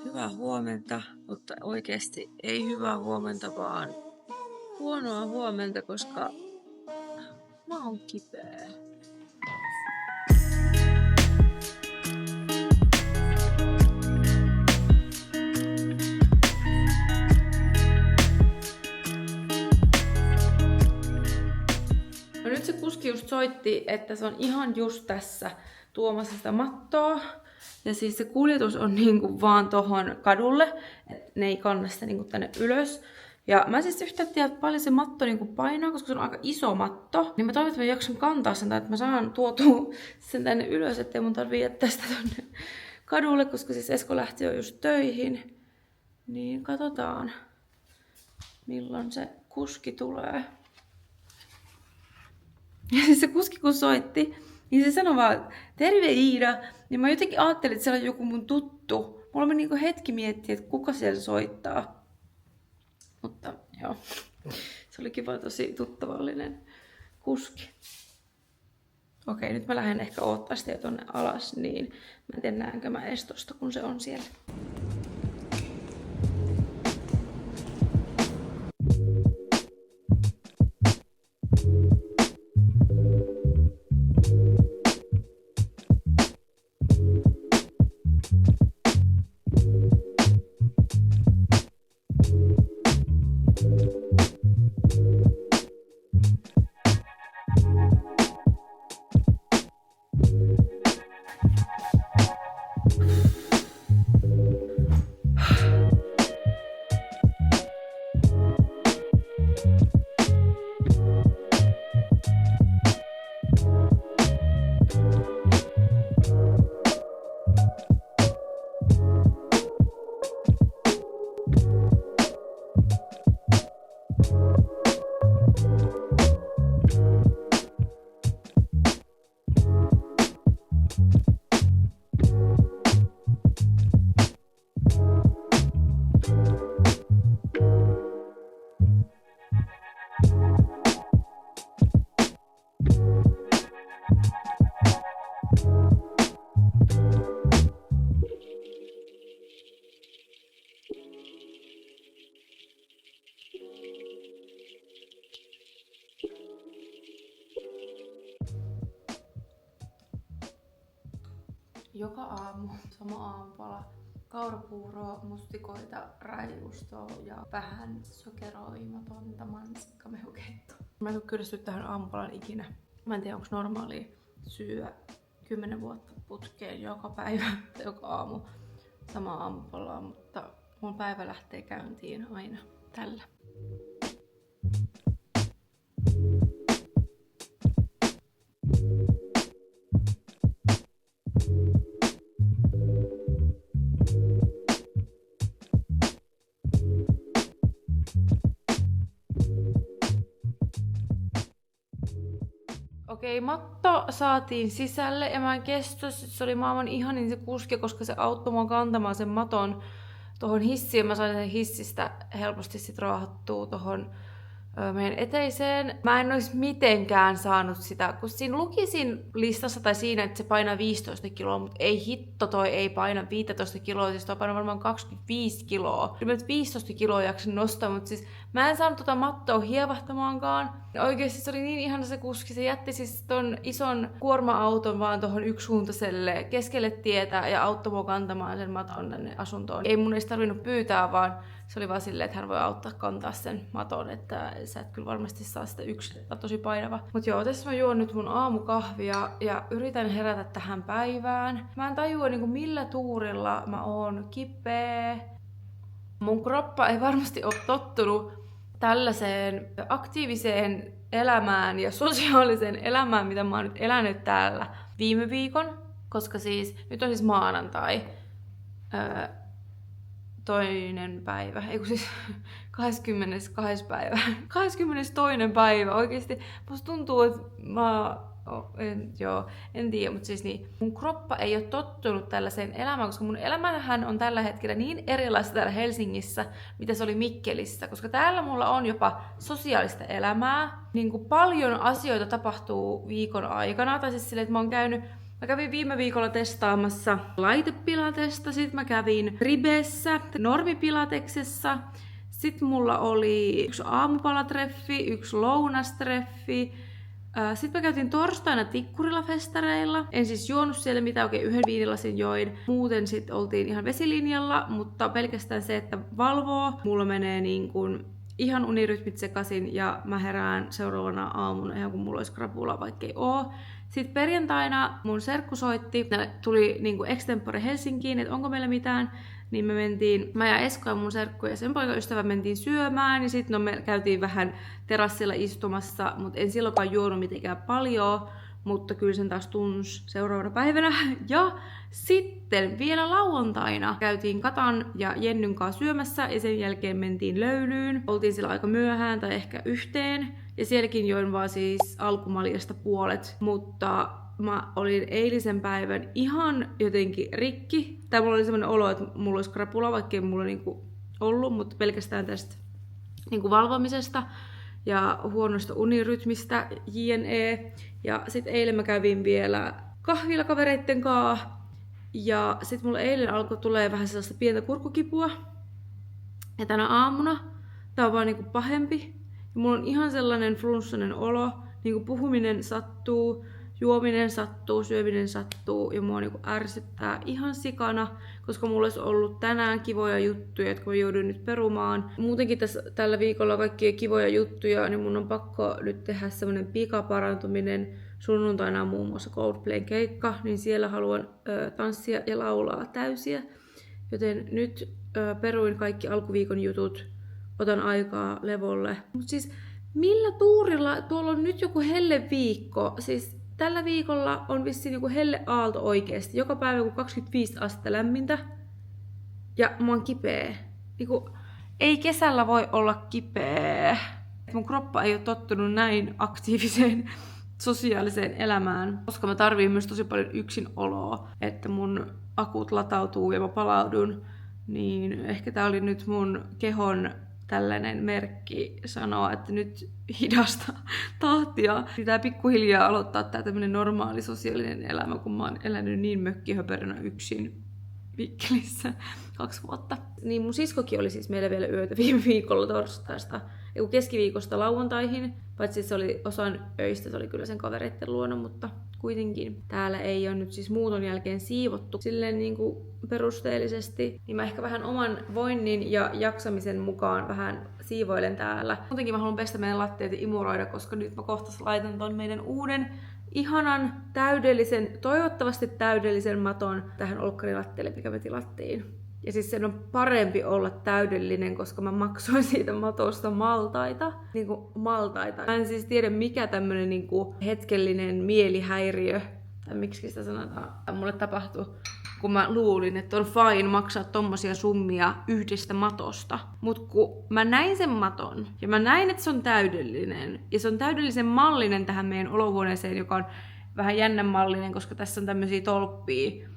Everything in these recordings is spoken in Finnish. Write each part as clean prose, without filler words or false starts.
Hyvää huomenta, mutta oikeasti ei hyvää huomenta, vaan huonoa huomenta, koska mä oon kipeä. No nyt se kuski just soitti, että se on ihan just tässä tuomassa sitä mattoa. Ja siis se kuljetus on niinku vaan tohon kadulle, että ne ei kanna sitä niinku tänne ylös. Ja mä siis yhtään tiedä, että paljon se matto niinku painaa, koska se on aika iso matto. Niin mä toivon, että mä jaksan kantaa sen, että mä saan tuotua sen tänne ylös, ettei mun tarvii jättää sitä tonne kadulle, koska siis Esko lähti jo just töihin. Niin katsotaan, milloin se kuski tulee. Ja siis se kuski kun soitti, niin se sanoi vaan, terve Iida. Niin mä jotenkin ajattelin, että siellä on joku mun tuttu. Mulla meni niinku hetki miettiä, että kuka siellä soittaa. Mutta joo, se oli kiva, tosi tuttavallinen kuski. Okei, nyt mä lähden ehkä odottaa sitä tonne alas, niin mä en tiedä näenkö mä edes tosta, kun se on siellä. Joka aamu sama aamupala. Kaurapuuroa, mustikoita, raijuustoa ja vähän sokeroimatonta mansikkamehukeittoa. Mä en tule kyllästyä tähän aamupalaan ikinä. Mä en tiedä, onko normaalia syödä 10 vuotta putkeen joka päivä tai joka aamu sama aamupalaa, mutta mun päivä lähtee käyntiin aina tällä. Okei, matto saatiin sisälle ja mä en kestä, se oli maailman ihanin se kuski, koska se auttoi mua kantamaan sen maton tohon hissiin. Mä sain sen hissistä helposti sit raahattua tohon meidän eteiseen. Mä en olisi mitenkään saanut sitä, kun siinä luki siinä listassa tai siinä, että se painaa 15 kiloa, mutta ei hitto, toi ei paina 15 kiloa, siis toi painaa varmaan 25 kiloa. Kyllä mä nyt 15 kiloa jaksin nostaa, mutta siis mä en saanut tota mattoa hievahtamaankaan. Oikeesti se oli niin ihana se kuski, se jätti siis ton ison kuorma-auton vaan tohon yksisuuntaiselle keskelle tietä ja auttoi mua kantamaan sen maton tänne asuntoon. Ei mun edes tarvinnut pyytää, vaan se oli vaan silleen, että hän voi auttaa kantaa sen maton, että sä et kyllä varmasti saa sitä yksin, että on tosi painava. Mut joo, tässä mä juon nyt mun aamukahvia ja yritän herätä tähän päivään. Mä en tajua niinku millä tuurilla mä oon kipeä. Mun kroppa ei varmasti ole tottunut tällaiseen aktiiviseen elämään ja sosiaaliseen elämään, mitä mä oon nyt elänyt täällä viime viikon. Koska siis, nyt on siis maanantai. Toinen päivä, ei kun siis 22. päivä. 22. päivä, oikeesti. Musta tuntuu, että en tiedä, mutta siis niin, mun kroppa ei ole tottunut tällaiseen elämään, koska mun elämähän on tällä hetkellä niin erilaista täällä Helsingissä, mitä se oli Mikkelissä, koska täällä mulla on jopa sosiaalista elämää, niin kuin paljon asioita tapahtuu viikon aikana, tai siis silleen, että mä oon käynyt Mä kävin viime viikolla testaamassa laitepilatesta, sit mä kävin Ribessä, normipilateksessa, sit mulla oli 1 aamupalatreffi, 1 lounastreffi, sitten mä käytiin torstaina Tikkurilla festareilla. En siis juonut siellä mitään, oikein 1 viinilasin join. Muuten sit oltiin ihan vesilinjalla, mutta pelkästään se, että valvoo, mulla menee niin kuin ihan unirytmit sekaisin ja mä herään seuraavana aamuna ihan kun mulla olisi krapula, vaikkei oo. Sitten perjantaina mun serkku soitti, tuli niinku extempore Helsinkiin, että onko meillä mitään. Niin mä ja Esko ja mun serkku ja sen poikaystävä mentiin syömään, niin sitten me käytiin vähän terassilla istumassa, mutta en silloinkaan juonut mitenkään paljon, mutta kyllä sen taas tunsi seuraavana päivänä. Ja sitten vielä lauantaina käytiin Katan ja Jennyn kanssa syömässä ja sen jälkeen mentiin löylyyn. Oltiin siellä aika myöhään tai ehkä 1. Ja sielläkin join vaan siis alkumaljasta puolet, mutta mä olin eilisen päivän ihan jotenkin rikki. Tai mulla oli semmoinen olo, että mulla olisi krapula, vaikkei mulla niinku ollut, mutta pelkästään tästä niinku valvomisesta ja huonosta unirytmistä jne. Ja sitten eilen mä kävin vielä kahvilla kavereitten kanssa. Ja sitten mulla eilen alkoi tulee vähän sellaista pientä kurkkukipua. Ja tänä aamuna tää on vaan niinku pahempi. Ja mulla on ihan sellainen flunssainen olo. Niinku puhuminen sattuu, juominen sattuu, syöminen sattuu ja mua niinku ärsyttää ihan sikana, koska mulla olisi ollut tänään kivoja juttuja, jotka mä joudun nyt perumaan. Muutenkin tällä viikolla kaikkia kivoja juttuja, niin mun on pakko nyt tehdä semmonen pikaparantuminen. Sunnuntaina on muun muassa Coldplayn keikka, niin siellä haluan tanssia ja laulaa täysiä. Joten nyt peruin kaikki alkuviikon jutut, otan aikaa levolle. Mut siis millä tuurilla, tuolla on nyt joku helleviikko, siis tällä viikolla on vissiin joku helleaalto oikeesti. Joka päivä joku 25 astetta lämmintä. Ja mä oon kipeä. Niinku, ei kesällä voi olla kipeä. Mun kroppa ei ole tottunut näin aktiiviseen sosiaaliseen elämään. Koska mä tarviin myös tosi paljon yksinoloa. Että mun akut latautuu ja mä palaudun. Niin ehkä tää oli nyt mun kehon tällainen merkki sanoa, että nyt hidasta tahtia. Pitää pikkuhiljaa aloittaa tää tämmönen normaali sosiaalinen elämä, kun mä oon elänyt niin mökkihöperönä yksin Mikkelissä 2 vuotta. Niin mun siskokin oli siis meillä vielä yötä viime viikolla torstaista, keskiviikosta lauantaihin. Paitsi se oli osan öistä, se oli kyllä sen kavereitten luona, mutta kuitenkin. Täällä ei ole nyt siis muuton jälkeen siivottu silleen niin kuin perusteellisesti. Niin mä ehkä vähän oman voinnin ja jaksamisen mukaan vähän siivoilen täällä. Muutenkin mä haluan pestä meidän latteet ja imuroida, koska nyt mä kohta laitan ton meidän uuden ihanan, täydellisen, toivottavasti täydellisen maton tähän olkkarilattialle, mikä me tilattiin. Ja siis sen on parempi olla täydellinen, koska mä maksoin siitä matosta maltaita. Niinku maltaita. Mä en siis tiedä mikä tämmönen niinku hetkellinen mielihäiriö, tai miksi sitä sanotaan, mulle tapahtui, kun mä luulin, että on fine maksaa tommosia summia yhdestä matosta. Mut kun mä näin sen maton, ja mä näin, että se on täydellinen, ja se on täydellisen mallinen tähän meidän olohuoneeseen, joka on vähän jännän mallinen, koska tässä on tämmösiä tolppia,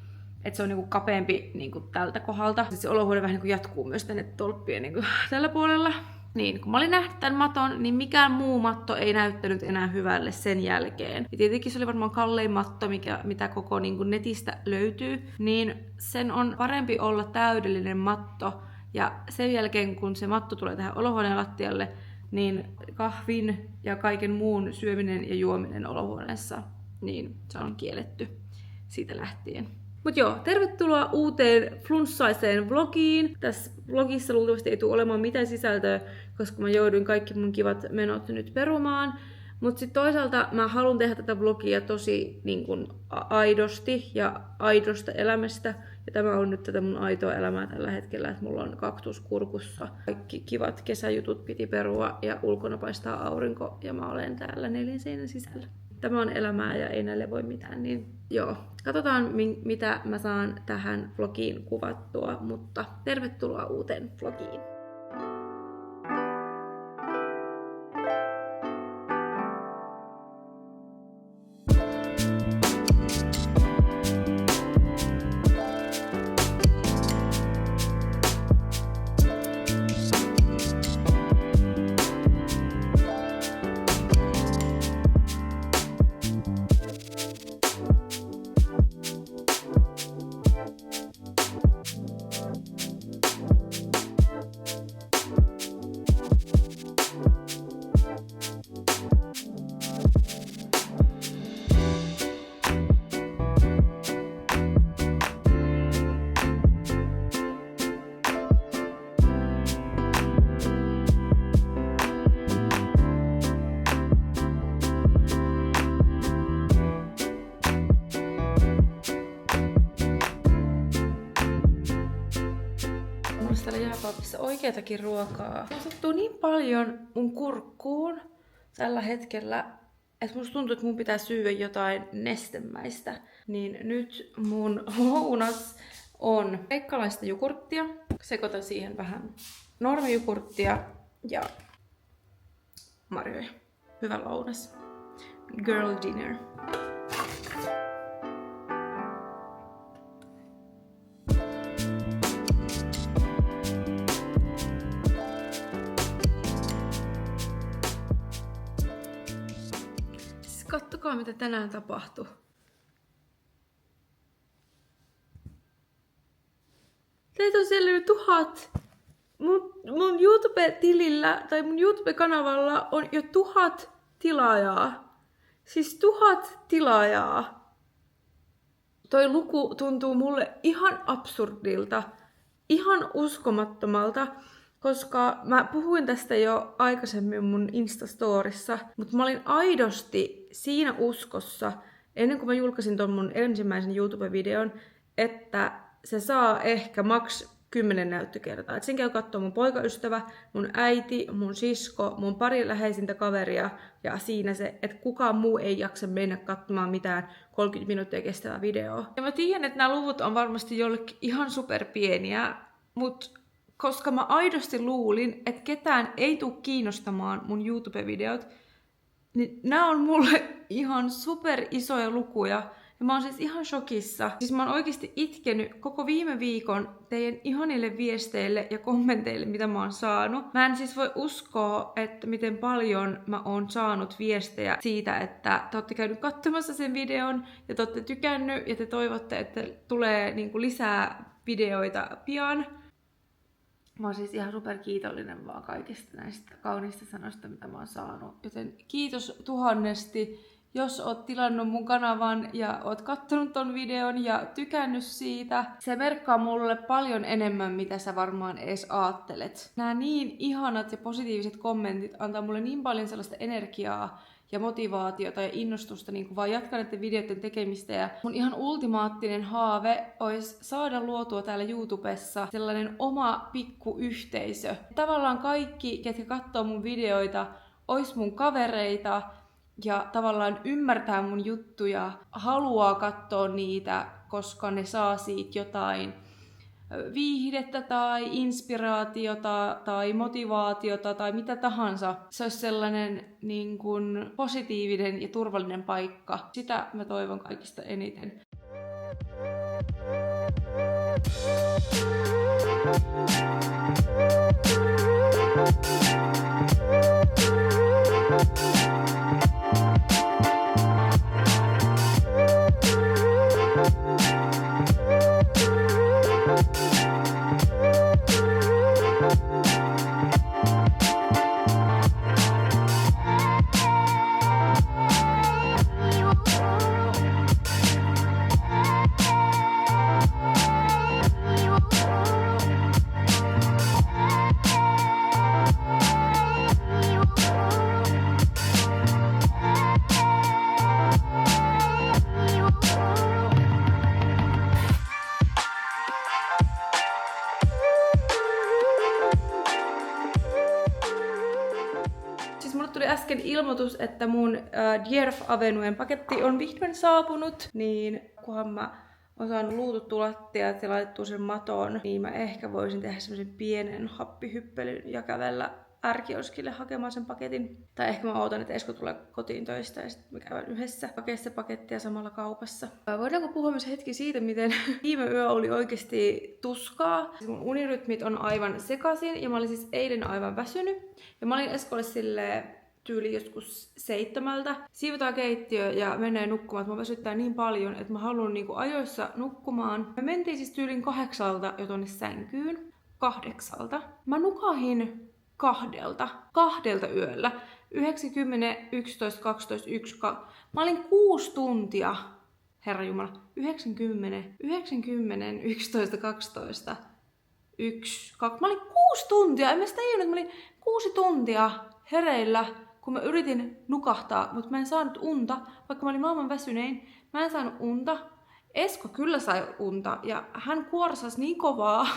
että se on niinku kapeampi niinku tältä kohdalta. Sitten se olohuone vähän niinku jatkuu myös tänne tolppien niinku tällä puolella. Niin, kun mä olin nähnyt tämän maton, niin mikään muu matto ei näyttänyt enää hyvälle sen jälkeen. Ja tietenkin se oli varmaan kallein matto, mitä koko niin kuin netistä löytyy. Niin sen on parempi olla täydellinen matto. Ja sen jälkeen, kun se matto tulee tähän olohuoneen lattialle, niin kahvin ja kaiken muun syöminen ja juominen olohuoneessa, niin se on kielletty siitä lähtien. Mut joo, tervetuloa uuteen flunssaiseen vlogiin. Tässä vlogissa luultavasti ei tule olemaan mitään sisältöä, koska mä jouduin kaikki mun kivat menot nyt perumaan. Mut sit toisaalta mä haluan tehdä tätä vlogia tosi niin kun, aidosti ja aidosta elämästä. Ja tämä on nyt tätä mun aitoa elämää tällä hetkellä, että mulla on kaktus kurkussa. Kaikki kivat kesäjutut piti perua ja ulkona paistaa aurinko ja mä olen täällä 4 seinän sisällä. Tämä on elämää ja ei näille voi mitään, niin joo. Katsotaan mitä mä saan tähän vlogiin kuvattua, mutta tervetuloa uuteen vlogiin. jääkaapissa oikeatakin ruokaa. Musta sattuu niin paljon mun kurkkuun tällä hetkellä, että musta tuntuu, että mun pitää syödä jotain nestemäistä. Niin nyt mun lounas on kreikkalaista jogurttia. Sekoitan siihen vähän normijogurttia ja marjoja. Hyvä lounas. Girl dinner. Kattokaa mitä tänään tapahtui. Teitä on siellä 1000. Mun YouTube-tilillä tai mun YouTube-kanavalla on jo 1000 tilaajaa. Siis 1000 tilaajaa. Toi luku tuntuu mulle ihan absurdilta. Ihan uskomattomalta. Koska mä puhuin tästä jo aikaisemmin mun Instastorissa, mutta mä olin aidosti siinä uskossa, ennen kuin mä julkaisin ton mun ensimmäisen YouTube-videon, että se saa ehkä maks 10 näyttökertaa. Et sen käy kattoo mun poikaystävä, mun äiti, mun sisko, mun pari läheisintä kaveria ja siinä se, että kukaan muu ei jaksa mennä katsomaan mitään 30 minuuttia kestävää videoa. Ja mä tiedän, että nämä luvut on varmasti jollekin ihan superpieniä, mutta koska mä aidosti luulin, että ketään ei tule kiinnostamaan mun YouTube-videot, niin nämä on mulle ihan super isoja lukuja. Ja mä oon siis ihan shokissa. Siis mä oon oikeasti itkenyt koko viime viikon teidän ihanille viesteille ja kommenteille, mitä mä oon saanut. Mä en siis voi uskoa, että miten paljon mä oon saanut viestejä siitä, että te ootte käynyt katsomassa sen videon ja te ootte tykännyt ja te toivotte, että tulee niinku lisää videoita pian. Mä oon siis ihan super kiitollinen vaan kaikista näistä kauniista sanoista, mitä mä oon saanut. Joten kiitos tuhannesti, jos oot tilannut mun kanavan ja oot kattonut ton videon ja tykännyt siitä. Se merkkaa mulle paljon enemmän, mitä sä varmaan edes aattelet. Nää niin ihanat ja positiiviset kommentit antaa mulle niin paljon sellaista energiaa ja motivaatiota ja innostusta niin vaan jatkaa näiden videoiden tekemistä. Ja mun ihan ultimaattinen haave olisi saada luotua täällä YouTubessa sellainen oma pikku yhteisö. Tavallaan kaikki, ketkä katsoo mun videoita, ois mun kavereita ja tavallaan ymmärtää mun juttuja, haluaa katsoa niitä, koska ne saa siitä jotain viihdettä tai inspiraatiota tai motivaatiota tai mitä tahansa. Se olisi sellainen niin kuin positiivinen ja turvallinen paikka. Sitä mä toivon kaikista eniten. Mulle tuli äsken ilmoitus, että mun Djerf Avenuen paketti on vihdoin saapunut, niin kunhan mä oon saanut luututtua lattiat ja laitettua sen matoon, niin mä ehkä voisin tehdä semmosen pienen happihyppelyn ja kävellä ärkioskille hakemaan sen paketin. Tai ehkä mä ootan, että Esko tulee kotiin töistä ja sitten me käydään yhdessä hakea se pakettia samalla kaupassa. Voidaanko puhua myös hetki siitä, miten viime yö oli oikeasti tuskaa. Mun unirytmit on aivan sekaisin ja mä olin siis eilen aivan väsynyt. Ja mä olin Eskolle silleen tyyli joskus 7. Siivotaan keittiö ja menee nukkumaan. Mä väsyttää niin paljon, että mä haluan niinku ajoissa nukkumaan. Me mentiin siis tyylin 8 jo tonne sänkyyn. 8. Mä nukahin 2 yöllä. 9, 10, 11, 12, 1, 2. Mä olin 6 tuntia, herranjumala, 90, 11, 12, 1, 2. Mä olin 6 tuntia, en mä sitä tajunnut, että mä olin 6 tuntia hereillä, kun mä yritin nukahtaa, mutta mä en saanut unta, vaikka mä olin maailman väsynein. Mä en saanut unta. Esko kyllä sai unta ja hän kuorsasi niin kovaa,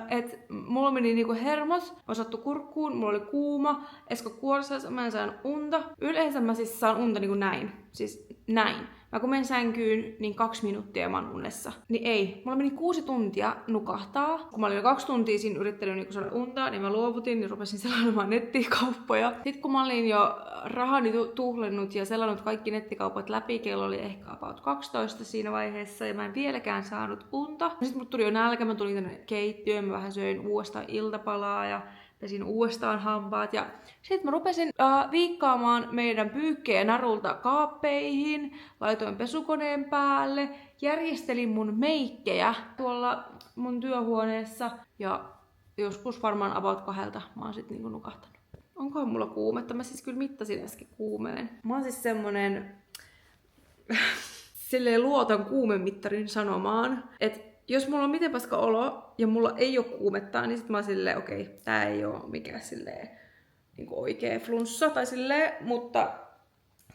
että mulla meni niinku hermos, mä sattu kurkkuun, mulla oli kuuma, Esko kuorsas, mä en saanut unta. Yleensä mä siis saan unta niinku näin, siis näin. Mä kun menen sänkyyn, niin 2 minuuttia mä oon unessa. Niin ei, mulla meni 6 tuntia nukahtaa. Kun mä olin jo 2 tuntia siinä yrittänyt niinku saada unta, niin mä luovutin ja rupesin selailemaan nettikauppoja. Sitten kun mä olin jo rahani tuhlennut ja selannut kaikki nettikaupat läpi, kello oli ehkä about 12 siinä vaiheessa ja mä en vieläkään saanut unta. Sitten mut tuli jo nälkä, mä tulin tänne keittiöön, mä vähän söin uudestaan iltapalaa ja pesin uudestaan hampaat ja sitten mä rupesin viikkaamaan meidän pyykkejä narulta kaappeihin, laitoin pesukoneen päälle, järjestelin mun meikkejä tuolla mun työhuoneessa ja joskus varmaan about 2 mä oon sit niinku nukahtanut. Onkohan mulla kuumetta? Mä siis kyllä mittasin äsken kuumeen. Mä oon siis semmonen silleen luotan kuumemittarin sanomaan, että jos mulla on miten paska olo ja mulla ei oo kuumetta, niin sit mä oon silleen, okei, tää ei oo mikään silleen niinku oikee flunssa tai silleen, mutta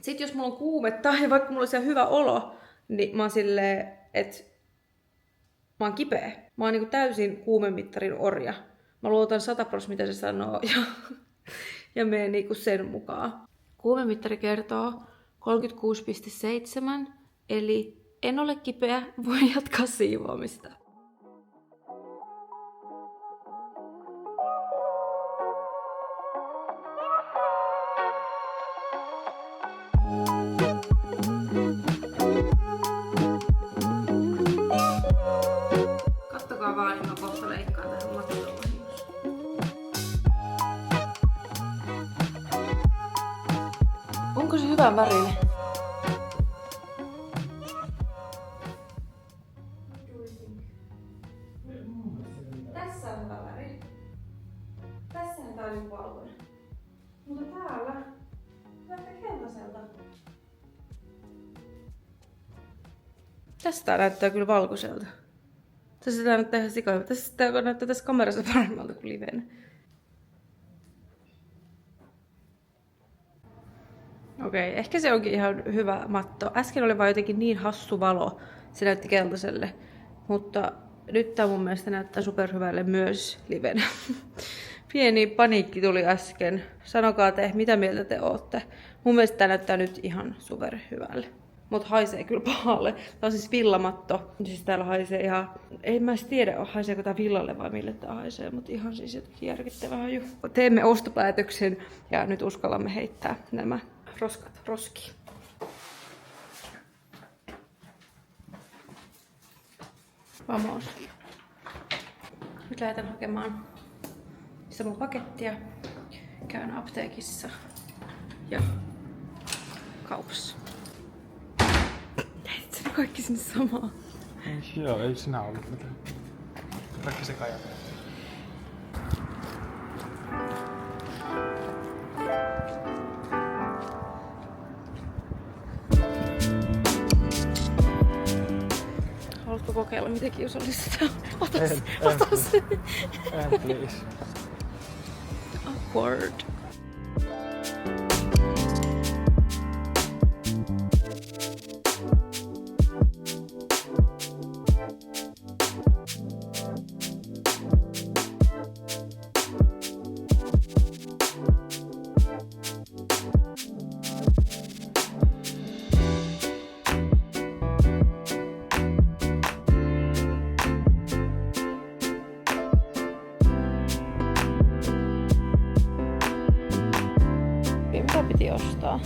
sit jos mulla on kuumetta ja vaikka mulla on siellä hyvä olo, niin mä oon silleen, että mä oon kipeä. Mä oon niinku täysin kuumemittarin orja. Mä luotan 100% mitä se sanoo ja menen niinku sen mukaan. Kuumemittari kertoo 36,7, eli en ole kipeä, voin jatkaa siivoamista. Kattokaa vaan, niin mä kohta leikkaan tähän mattoon. Onko se hyvän värinen? Tässä on hyvä väri. Tässähän tää on valkoinen. Mutta täällä näyttää keltaiselta. Tästä näyttää kyllä valkoiselta. Tässä tää näyttää ihan sikahyvä. Tästä näyttää tässä kamerassa paremmalta kuin livenä. Okei, ehkä se onkin ihan hyvä matto. Äsken oli vaan jotenkin niin hassu valo. Se näytti keltaiselle. Mutta nyt tää mun mielestä näyttää superhyvälle myös livenä. Pieni paniikki tuli äsken. Sanokaa te, mitä mieltä te ootte. Mun mielestä tää näyttää nyt ihan superhyvälle. Mut haisee kyllä pahalle. Tää on siis villamatto. Siis täällä haisee ihan... Ei mä edes tiedä, haiseeko tää villalle vai mille tää haisee. Mut ihan siis jotenkin järkyttävää ju. Teemme ostopäätöksen ja nyt uskallamme heittää nämä roskat roskiin. Vamos. Nyt lähdetään hakemaan sitä mun pakettia. Käyn apteekissa ja kaupassa. Teit sä kaikki sinne samaan? Joo, ei sinä ollut mitään. Kaikki se kajat. Haluatko kokeilla miten kiusallista? Ota se. En please. Awkward. Mitä piti ostaa?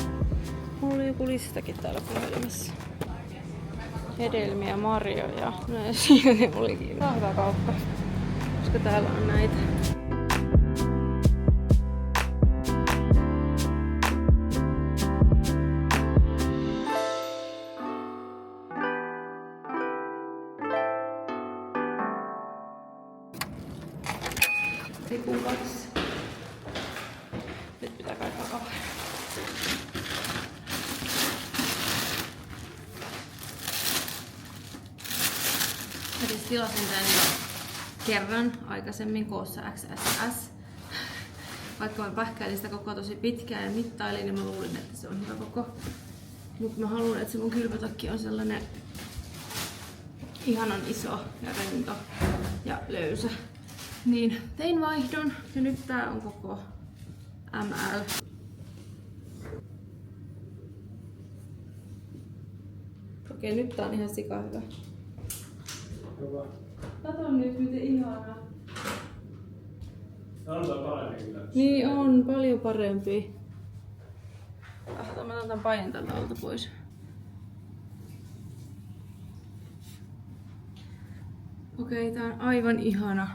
Mulla oli joku listakin täällä puhelimessa. Hedelmiä, marjoja. No siinä olikin. Tää on hyvä kauppa. Koska täällä on näitä. Tikun kanssa. Nyt pitää kaivaa kahvia. Mä siis tilasin tän jo kerran aikaisemmin koossa XSS. Vaikka mä pähkäilin sitä kokoa tosi pitkään ja mittailin, niin mä luulin, että se on hyvä koko. Mut mä haluan, että se mun kylpytakki on sellainen ihanan iso ja rento ja löysä. Niin, tein vaihdon ja nyt tää on koko ML. Okei, nyt tää on ihan sika hyvä. Hyvä. Kato nyt, miten ihanaa. On se paremmin kyllä. Niin on, paljon parempi. Mä otan tän painin tältä alta pois. Okei, tää on aivan ihana.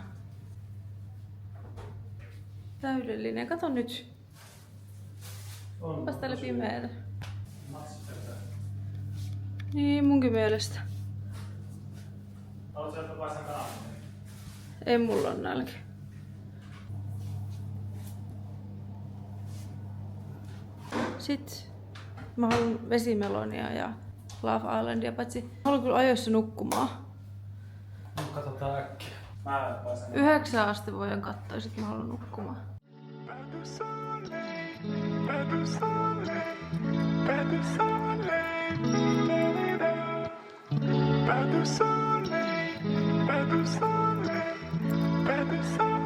Täydellinen. Kato nyt. Onpas täällä pimeätä. Niin, munkin mielestä. Haluatko sieltä paistaa kanaa? Ei mulla on nälkä. Sitten mä haluan vesimelonia ja Love Islandia, paitsi mä haluan kyllä ajoissa nukkumaan. No, katsotaan äkkiä. Mä paistan 9 asti voin katsoa, sit mä haluan nukkumaan. Pas de soleil, pas de soleil, pas de soleil, pas de soleil, pas de soleil, pas de soleil.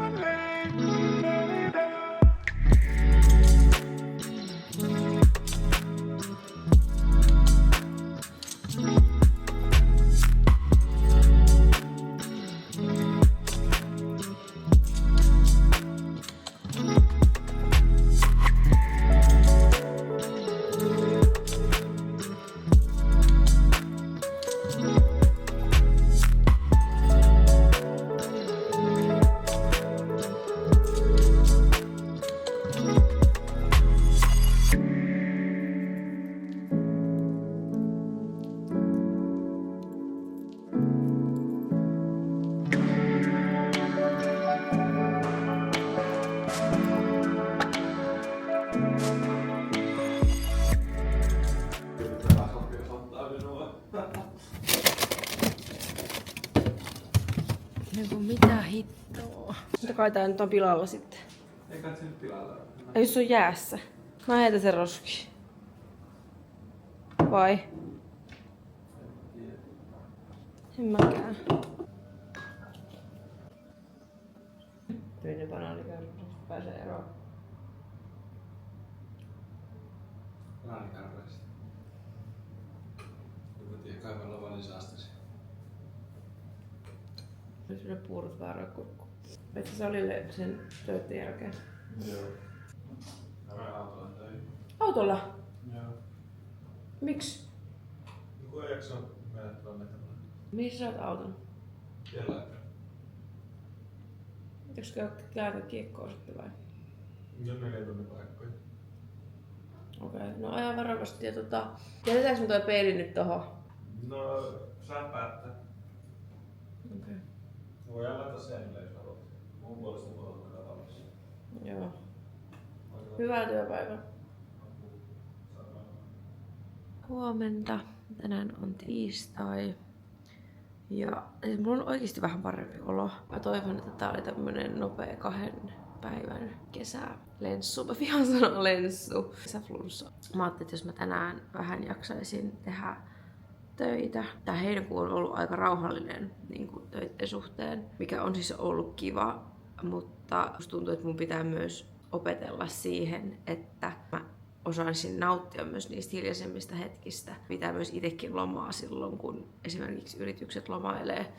Niinku mitä hittoa. Mutta kai tää nyt on pilalla sitten. Ei kai se nyt pilalla. Ei jos se on jäässä. Mä heitän sen roskiin. Vai? En mäkään. Toinen banaanikarppi pääsee eroon. Banaanikarpeista. Joku tiedä kaivalla valisaastasi. Nyt sinne puurut väärään kurkkuun. Metsä salille sen töiden jälkeen. Joo. Mä autolla töihin. Autolla? Joo. Miksi? Joku ei jaksa mennä tuonne. Missä sä oot auton? Siellä. Eikö käydä kiekkoa sitten vai? Jo 4 tunnin paikkoja. Okei, no ajan varovasti ja jätetäänkö me toi peili nyt tohon? No, saa päättää. Okei. Voidaan laittaa sen jos haluat. Mun puolesta voi olla katsomaan. Joo. Hyvää työpäivää. Huomenta. Tänään on tiistai. Ja siis mulla on oikeesti vähän parempi olo. Mä toivon, että tää oli tämmönen nopea 2 päivän kesälenssu. Mä vihaan sanoa lenssu. Kesäflunssa. Mä ajattelin, että jos mä tänään vähän jaksaisin tehdä töitä. Tää heinäkuu on ollut aika rauhallinen niin kuin töiden suhteen, mikä on siis ollut kiva, mutta musta tuntuu, että mun pitää myös opetella siihen, että mä osaisin nauttia myös niistä hiljaisemmista hetkistä. Pitää myös itsekin lomaa silloin, kun esimerkiksi yritykset lomailee.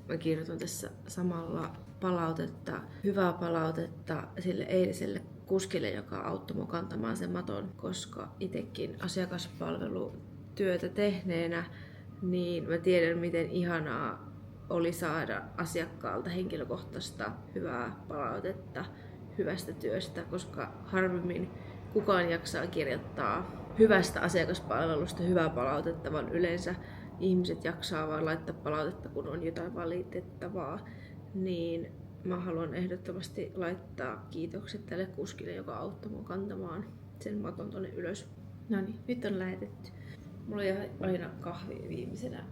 Mä kirjoitan tässä samalla palautetta, hyvää palautetta sille eiliselle kuskille, joka auttoi mua kantamaan sen maton, koska itsekin asiakaspalvelutyötä tehneenä, niin mä tiedän, miten ihanaa oli saada asiakkaalta henkilökohtaista hyvää palautetta hyvästä työstä, koska harvemmin kukaan jaksaa kirjoittaa hyvästä asiakaspalvelusta hyvää palautetta, vaan yleensä ihmiset jaksaa vaan laittaa palautetta, kun on jotain valitettavaa. Niin mä haluan ehdottomasti laittaa kiitokset tälle kuskille, joka auttoi mua kantamaan sen maton tonne ylös. No niin, nyt on lähetetty. Mulla jäi aina kahvi viimeisenä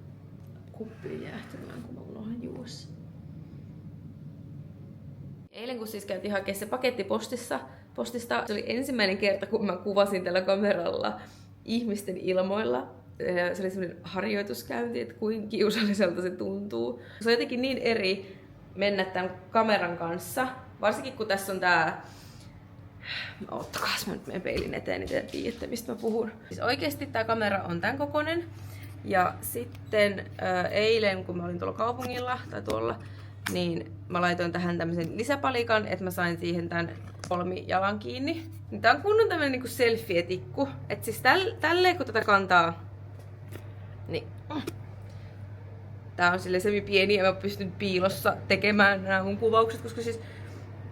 kuppiin jäähtymään, kun mä unohan juossa. Eilen kun siis käytiin hakemaan se paketti postista, se oli ensimmäinen kerta, kun mä kuvasin tällä kameralla ihmisten ilmoilla. Se oli semmoinen harjoituskäynti, että kuinka kiusalliselta se tuntuu. Se on jotenkin niin eri mennä tämän kameran kanssa. Varsinkin kun tässä on tää... Ottakaas mä nyt menen peilin eteen, niin te tiedätte mistä mä puhun. Siis oikeesti tää kamera on tän kokoinen. Ja sitten eilen kun mä olin tuolla kaupungilla tai tuolla, niin mä laitoin tähän tämmösen lisäpalikan, että mä sain siihen tän kolmijalan kiinni. Tää on kunnon tämmönen niinku selfie-tikku. Et siis tälleen kun tätä kantaa, niin tää on silleen semi-pieni ja mä pystyn piilossa tekemään nämä mun kuvaukset, koska siis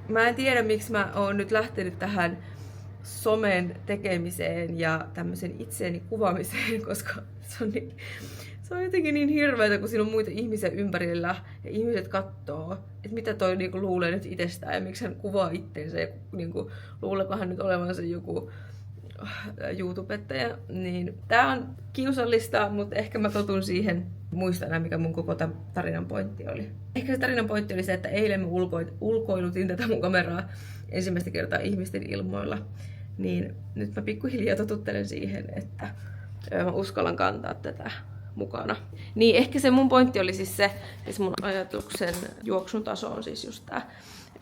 mä en tiedä miksi mä oon nyt lähtenyt tähän somen tekemiseen ja tämmöisen itseeni kuvaamiseen, koska se on jotenkin niin hirveätä, kun siinä on muita ihmisiä ympärillä ja ihmiset katsoo, että mitä toi niinku luulee nyt itsestään ja miksi hän kuvaa itteensä ja niinku, luuleeko hän nyt olevansa joku YouTubettaja. Niin tää on kiusallista, mutta ehkä mä totun siihen. Muistan enää, mikä mun koko tämän tarinan pointti oli. Ehkä se tarinan pointti oli se, että eilen mä ulkoilutin tätä mun kameraa ensimmäistä kertaa ihmisten ilmoilla. Niin nyt mä pikkuhiljaa totuttelen siihen, että mä uskallan kantaa tätä mukana. Niin ehkä se mun pointti oli siis se, että mun ajatuksen juoksun taso on siis just tää,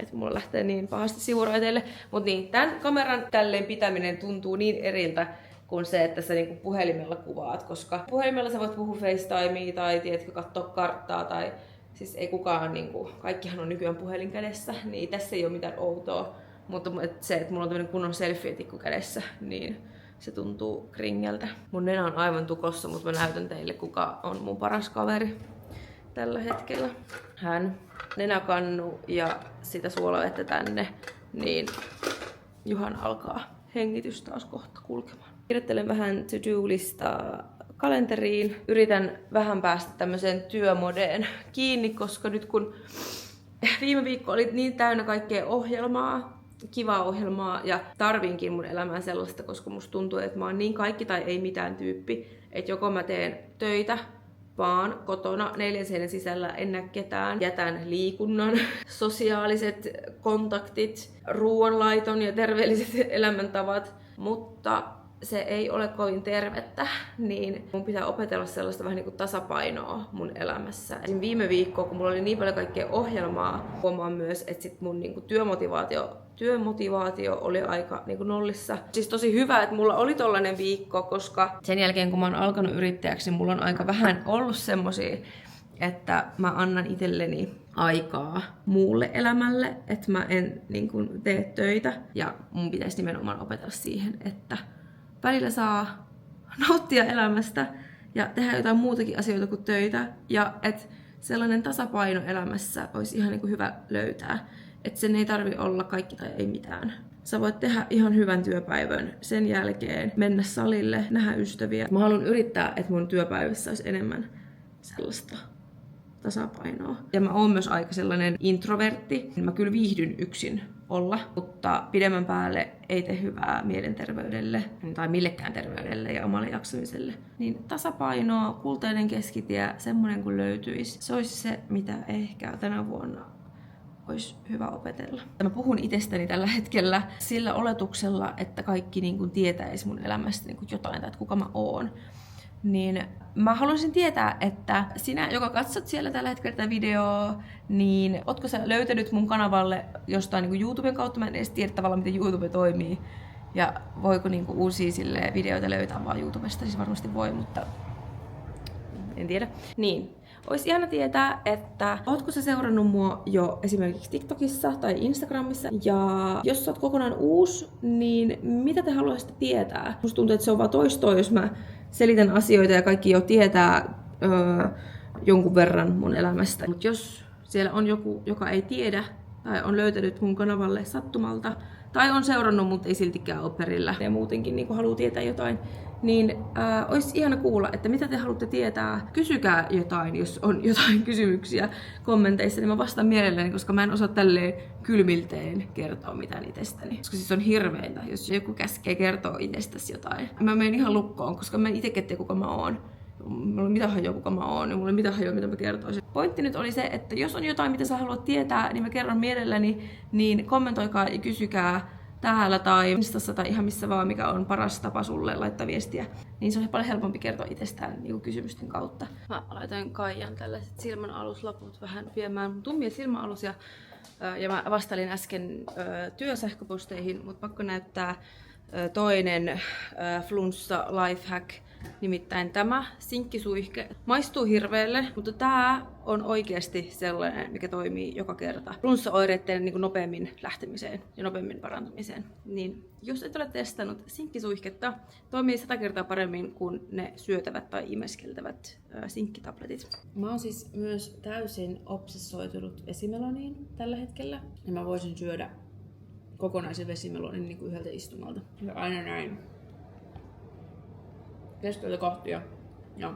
että mulla lähtee niin pahasti sivuraiteille. Mut niin, tän kameran tälleen pitäminen tuntuu niin eriltä kuin se, että sä niinku puhelimella kuvaat, koska puhelimella sä voit puhua FaceTimea tai tiedätkö, katsoa karttaa tai siis ei kukaan, niinku, kaikkihan on nykyään puhelin kädessä, niin tässä ei ole mitään outoa, mutta se, että mulla on tämmönen kunnon selfie-tikku kädessä, niin se tuntuu kringeltä. Mun nenä on aivan tukossa, mutta mä näytän teille, kuka on mun paras kaveri tällä hetkellä. Hän nenäkannu ja sitä suolavettä tänne, niin Juhan alkaa hengitys taas kohta kulkemaan. Kirjoittelen vähän to-do-listaa kalenteriin. Yritän vähän päästä tämmöiseen työmodeen kiinni, koska nyt kun viime viikko oli niin täynnä kaikkea ohjelmaa, kivaa ohjelmaa ja tarvinkin mun elämään sellaista, koska musta tuntuu, että mä oon niin kaikki tai ei mitään tyyppi, että joko mä teen töitä vaan kotona 4 seinän sisällä, en näe ketään, jätän liikunnan, sosiaaliset kontaktit, ruoanlaiton ja terveelliset elämäntavat, mutta se ei ole kovin tervettä, niin mun pitää opetella sellaista vähän niin kuin tasapainoa mun elämässä. Viime viikkoa, kun mulla oli niin paljon kaikkea ohjelmaa, huomaan myös, että sit mun niin kuin työmotivaatio oli aika niin kuin nollissa. Siis tosi hyvä, että mulla oli tollanen viikko, koska sen jälkeen kun mä oon alkanut yrittäjäksi, niin mulla on aika vähän ollut semmosia, että mä annan itselleni aikaa muulle elämälle, että mä en niin kuin tee töitä. Ja mun pitäisi nimenomaan opetella siihen, että välillä saa nauttia elämästä ja tehdä jotain muutakin asioita kuin töitä. Ja että sellainen tasapaino elämässä olisi ihan niin kuin hyvä löytää. Että sen ei tarvi olla kaikki tai ei mitään. Sä voit tehdä ihan hyvän työpäivän, sen jälkeen mennä salille, nähdä ystäviä. Mä haluan yrittää, että mun työpäivässä olisi enemmän sellaista tasapainoa. Ja mä oon myös aika sellainen introvertti. Mä kyllä viihdyn yksin olla, mutta pidemmän päälle ei tee hyvää mielenterveydelle tai millekään terveydelle ja omalle jaksamiselle. Niin tasapainoa, kultainen keskitie, semmonen kun löytyisi, se olisi se, mitä ehkä tänä vuonna olisi hyvä opetella. Mä puhun itsestäni tällä hetkellä sillä oletuksella, että kaikki niin kuin tietäisi mun elämästä niin kuin jotain tai että kuka mä oon. Niin mä haluaisin tietää, että sinä, joka katsot siellä tällä hetkellä tätä videoa, niin ootko sä löytänyt mun kanavalle jostain niin kuin YouTuben kautta? Mä en edes tiedä tavallaan, miten YouTube toimii. Ja voiko niin kuin uusia videoita löytää vaan YouTubesta? Siis varmasti voi, mutta en tiedä. Niin. Olisi ihana tietää, että ootko sä seurannut mua jo esimerkiksi TikTokissa tai Instagramissa. Ja jos sä oot kokonaan uusi, niin mitä te haluaisitte tietää? Musta tuntuu, että se on vaan toistoa, jos mä selitän asioita ja kaikki jo tietää jonkun verran mun elämästä. Mutta jos siellä on joku, joka ei tiedä tai on löytänyt mun kanavalle sattumalta tai on seurannut, mutta ei siltikään ole perillä ja muutenkin niin haluaa tietää jotain, niin olisi ihana kuulla, että mitä te haluatte tietää. Kysykää jotain, jos on jotain kysymyksiä kommenteissa, niin mä vastaan mielelläni, koska mä en osaa tälleen kylmilteen kertoa mitään itsestäni. Koska siis on hirveintä, jos joku käskee kertoa itsestäsi jotain. Mä menen ihan lukkoon, koska mä en itse tiedä, kuka mä oon. Mulla ei mitään hajua, kuka mä oon, ja mulla ei mitään hajua, mitä mä kertoisin. Pointti nyt oli se, että jos on jotain, mitä sä haluat tietää, niin mä kerron mielelläni, niin kommentoikaa ja kysykää. täällä tai Instassa tai ihan missä vaan, mikä on paras tapa sulle laittaa viestiä, niin se on paljon helpompi kertoa itsestään niin kysymysten kautta. Mä laitoin Kaijan tällaiset silmänaluslaput vähän viemään mun tummia silmäalusia. Ja mä vastailin äsken työsähköposteihin, mutta pakko näyttää toinen flunssa lifehack, nimittäin tämä sinkkisuihke. Maistuu hirveelle, mutta tää on oikeasti sellainen, mikä toimii joka kerta flunssaoireiden niin kuin nopeammin lähtemiseen ja nopeammin parantumiseen. Niin jos et ole testannut sinkkisuihketta, toimii 100 kertaa paremmin kuin ne syötävät tai imeskeltävät sinkkitabletit. Mä oon siis myös täysin obsessoitunut vesimeloniin tällä hetkellä. Ja mä voisin syödä kokonaisen vesimelonin niin kuin yhdeltä istumalta. Ja aina näin. Keskeltä kahtia ja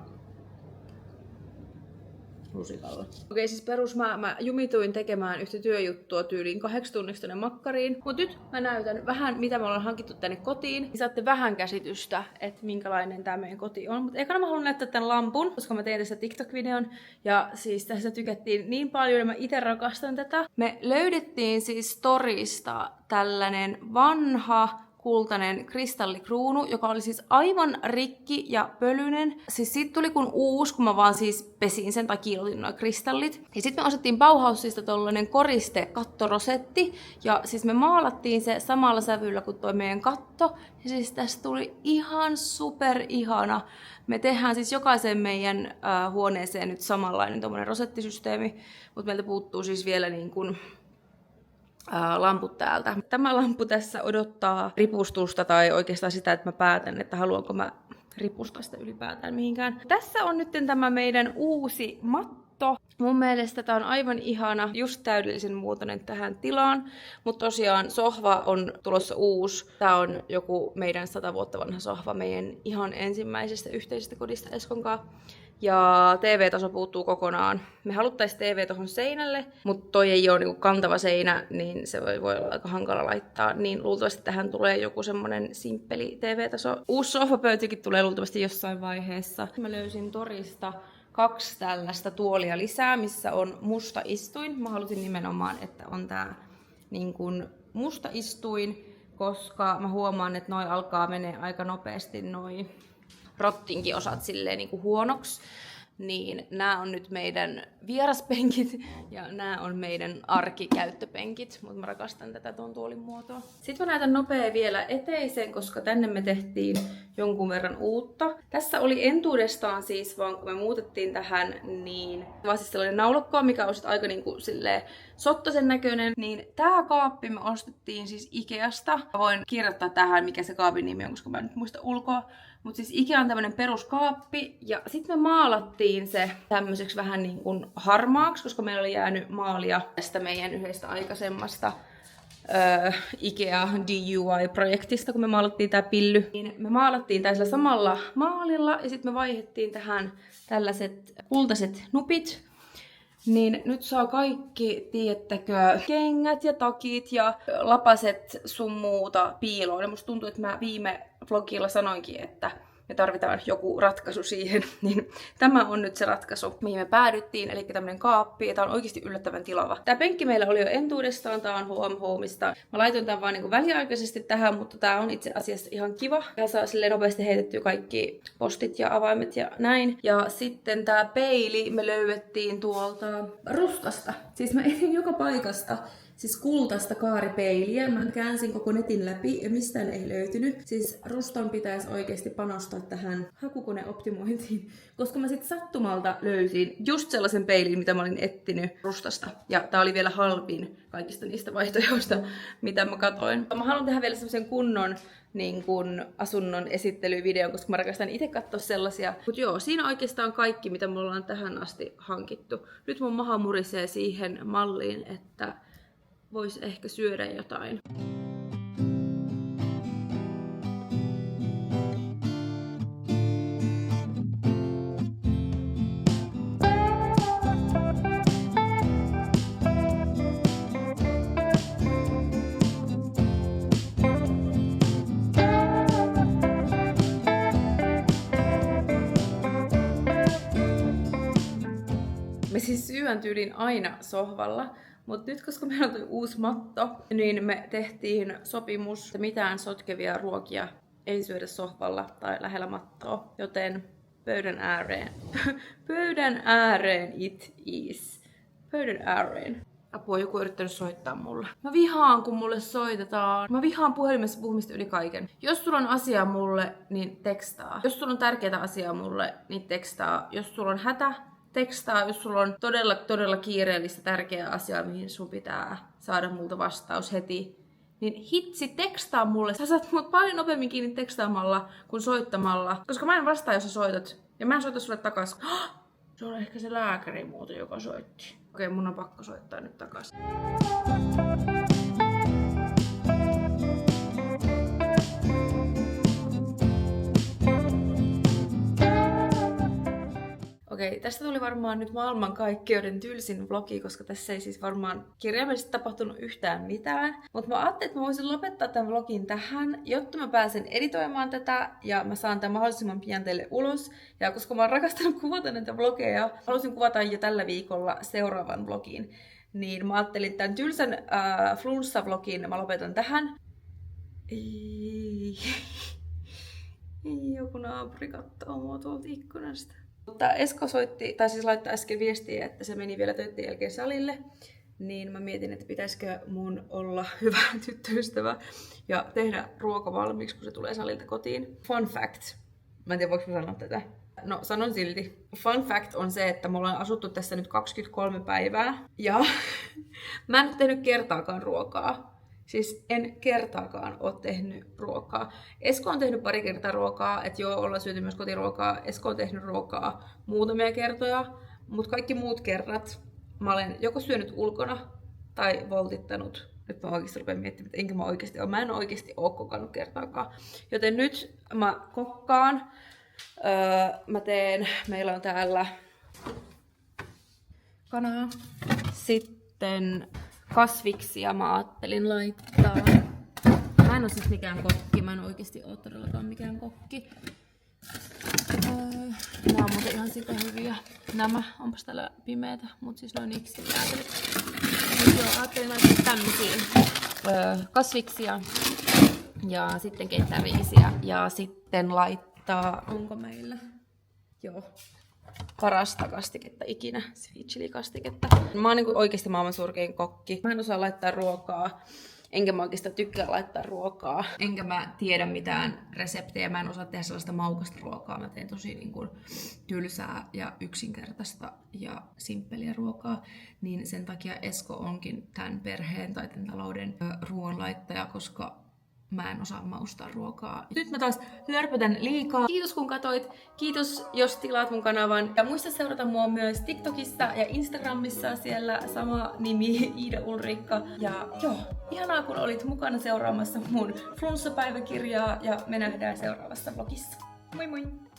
lusikalla. Okei, siis mä jumituin tekemään yhtä työjuttua tyyliin 8 tunniksi tänne makkariin. Mut nyt mä näytän vähän, mitä me ollaan hankittu tänne kotiin. Niin saatte vähän käsitystä, että minkälainen tää meidän koti on. Mutta ekana mä haluan näyttää tän lampun, koska mä tein tästä TikTok-videon. Ja siis tästä tykättiin niin paljon ja mä ite rakastan tätä. Me löydettiin siis Storista tällainen vanha kultainen kristallikruunu, joka oli siis aivan rikki ja pölyinen. Siis siitä tuli kun uusi, kun mä vaan siis pesin sen tai kiilotin nuo kristallit. Ja sitten me ostettiin Bauhausista tollanen koriste kattorosetti. Ja siis me maalattiin se samalla sävyllä kuin toi meidän katto. Ja siis tästä tuli ihan super ihana. Me tehdään siis jokaisen meidän huoneeseen nyt samanlainen tommonen rosettisysteemi. Mutta meiltä puuttuu siis vielä niin kuin lamput täältä. Tämä lampu tässä odottaa ripustusta tai oikeastaan sitä, että mä päätän, että haluanko mä ripustaa sitä ylipäätään mihinkään. Tässä on nyt tämä meidän uusi matto. Mun mielestä tää on aivan ihana, just täydellisen muotoinen tähän tilaan. Mutta tosiaan sohva on tulossa uusi. Tää on joku meidän 100 vuotta vanha sohva meidän ihan ensimmäisestä yhteisestä kodista Eskon kanssa. Ja TV-taso puuttuu kokonaan. Me haluttais TV tohon seinälle, mutta toi ei ole niinku kantava seinä, niin se voi olla aika hankala laittaa. Niin luultavasti tähän tulee joku semmonen simppeli TV-taso. Uusi sohvapöytikin tulee luultavasti jossain vaiheessa. Mä löysin Torista 2 tällaista tuolia lisää, missä on musta istuin. Mä halusin nimenomaan, että on tää niin kun musta istuin, koska mä huomaan, että noi alkaa menee aika nopeasti noi rottinkin osat silleen niin kuin huonoksi. Niin nämä on nyt meidän vieraspenkit ja nämä on meidän arkikäyttöpenkit, mutta mä rakastan tätä tuon tuolin muotoa. Sitten mä näytän nopea vielä eteisen, koska tänne me tehtiin jonkun verran uutta. Tässä oli entuudestaan siis, vaan kun me muutettiin tähän, niin vaan siis sellainen naulakko, mikä on aika niinku silleen sottasen näköinen. Niin tää kaappi me ostettiin siis Ikeasta. Mä voin kirjoittaa tähän, mikä se kaapin nimi on, koska mä en nyt muista ulkoa. Mutta siis Ikea on tämmönen peruskaappi ja sitten me maalattiin se tämmöiseksi vähän niin kuin harmaaksi, koska meillä oli jäänyt maalia tästä meidän yhdestä aikaisemmasta Ikea DIY-projektista, kun me maalattiin tää pilly. Niin me maalattiin tää sillä samalla maalilla ja sitten me vaihdettiin tähän tällaiset kultaiset nupit. Niin nyt saa kaikki, tiedättekö, kengät ja takit ja lapaset sun muuta piiloon. Ja musta tuntuu, että mä viime vlogilla sanoinkin, että me tarvitaan joku ratkaisu siihen. Niin tämä on nyt se ratkaisu, mihin me päädyttiin. Eli tämmönen kaappi, ja tää on oikeasti yllättävän tilava. Tää penkki meillä oli jo entuudestaan, tää on Homeista. Mä laitoin tän vaan niinku väliaikaisesti tähän, mutta tää on itse asiassa ihan kiva. Ja saa silleen nopeasti heitettyä kaikki postit ja avaimet ja näin. Ja sitten tää peili me löydettiin tuolta Rustasta. Siis mä etsin joka paikasta siis kultaista kaaripeiliä. Mä käänsin koko netin läpi ja mistään ei löytynyt. Siis Rustan pitäisi oikeasti panostaa tähän hakukoneoptimointiin, koska mä sit sattumalta löysin just sellaisen peilin, mitä mä olin etsinyt Rustasta. Ja tää oli vielä halpin kaikista niistä vaihtoehdoista, mitä mä katoin. Mä haluan tehdä vielä semmosen kunnon niin kun asunnon esittelyvideon, koska mä rakastan itse katsoa sellaisia. Mut joo, siinä oikeastaan kaikki, mitä me ollaan tähän asti hankittu. Nyt mun maha murisee siihen malliin, että vois ehkä syödä jotain. Me siis syön tyylin aina sohvalla, Mutta nyt, koska meillä on toi uusi matto, niin me tehtiin sopimus, että mitään sotkevia ruokia ei syödä sohvalla tai lähellä mattoa, joten pöydän ääreen. Pöydän ääreen it is. Pöydän ääreen. Apua, joku on yrittänyt soittaa mulle. Mä vihaan, kun mulle soitetaan. Mä vihaan puhelimessa puhumista yli kaiken. Jos sulla on asiaa mulle, niin tekstaa. Jos sulla on tärkeää asiaa mulle, niin tekstaa. Jos sulla on hätä, tekstaa. Jos sulla on todella kiireellistä tärkeää asiaa, mihin sun pitää saada multa vastaus heti, niin hitsi, tekstaa mulle. Sä saat mut paljon nopeammin kiinni tekstaamalla kuin soittamalla. Koska mä en vastaa, jos sä soitat. Ja mä en soita sulle takas. Se on ehkä se lääkäri muuten, joka soitti. Okei, mun on pakko soittaa nyt takas. Okei, tästä tuli varmaan nyt maailmankaikkeuden tylsin vlogi, koska tässä ei siis varmaan kirjaimellisesti tapahtunut yhtään mitään. Mutta mä ajattelin, että mä voisin lopettaa tämän vlogin tähän, jotta mä pääsen editoimaan tätä ja mä saan tämän mahdollisimman pian teille ulos. Ja koska mä oon rakastanut kuvata näitä vlogeja, halusin kuvata jo tällä viikolla seuraavan vlogin. Niin mä ajattelin, että tämän tylsän flunssa-vlogin mä lopetan tähän. Ei, joku naapuri katsoo mua tuolta ikkunasta. Mutta Esko soitti, tai siis laittoi äsken viestiä, että se meni vielä töiden jälkeen salille. Niin mä mietin, että pitäisikö mun olla hyvä tyttöystävä ja tehdä ruoka valmiiksi, kun se tulee salilta kotiin. Fun fact. Mä en tiedä, voiko mä sanoa tätä. No, sanon silti. Fun fact on se, että me ollaan asuttu tässä nyt 23 päivää. Ja mä en ole tehnyt kertaakaan ruokaa. Siis en kertaakaan ole tehnyt ruokaa. Esko on tehnyt pari kertaa ruokaa, että joo, ollaan syöty myös kotiruokaa. Esko on tehnyt ruokaa muutamia kertoja, mutta kaikki muut kerrat mä olen joko syönyt ulkona tai voltittanut. Nyt mä oikeasti rupean miettimään, että enkä mä oikeasti ole. Mä en oikeasti ole kokannut kertaakaan. Joten nyt mä kokkaan. Meillä on täällä kanaa. Sitten kasviksia mä ajattelin laittaa. Mä en oo siis mikään kokki, mä en oikeesti oo todellakaan mikään kokki. Nämä on muuten ihan sika hyviä. Nämä, onpas täällä pimeetä, mut siis noin iksi ajattelin. Joo, ajattelin laittaa tämmösiä kasviksia ja sitten keittää riisiä ja sitten laittaa, onko meillä? Joo. Parasta kastiketta ikinä, sweet chili kastiketta. Mä oon niinku oikeesti maailman surkein kokki. Mä en osaa laittaa ruokaa, enkä mä oikeastaan tykkää laittaa ruokaa. Enkä mä tiedä mitään reseptejä, mä en osaa tehdä sellaista maukasta ruokaa. Mä teen tosi niinku tylsää ja yksinkertaista ja simppeliä ruokaa. Niin sen takia Esko onkin tämän perheen tai tämän talouden ruoanlaittaja, koska mä en osaa maustaa ruokaa. Nyt mä taas lörpötän liikaa. Kiitos kun katsoit. Kiitos jos tilaat mun kanavan. Ja muista seurata mua myös TikTokissa ja Instagramissa. Siellä sama nimi Iida Ulrikka. Ja joo, ihanaa kun olit mukana seuraamassa mun flunssapäiväkirjaa. Ja me nähdään seuraavassa vlogissa. Moi moi!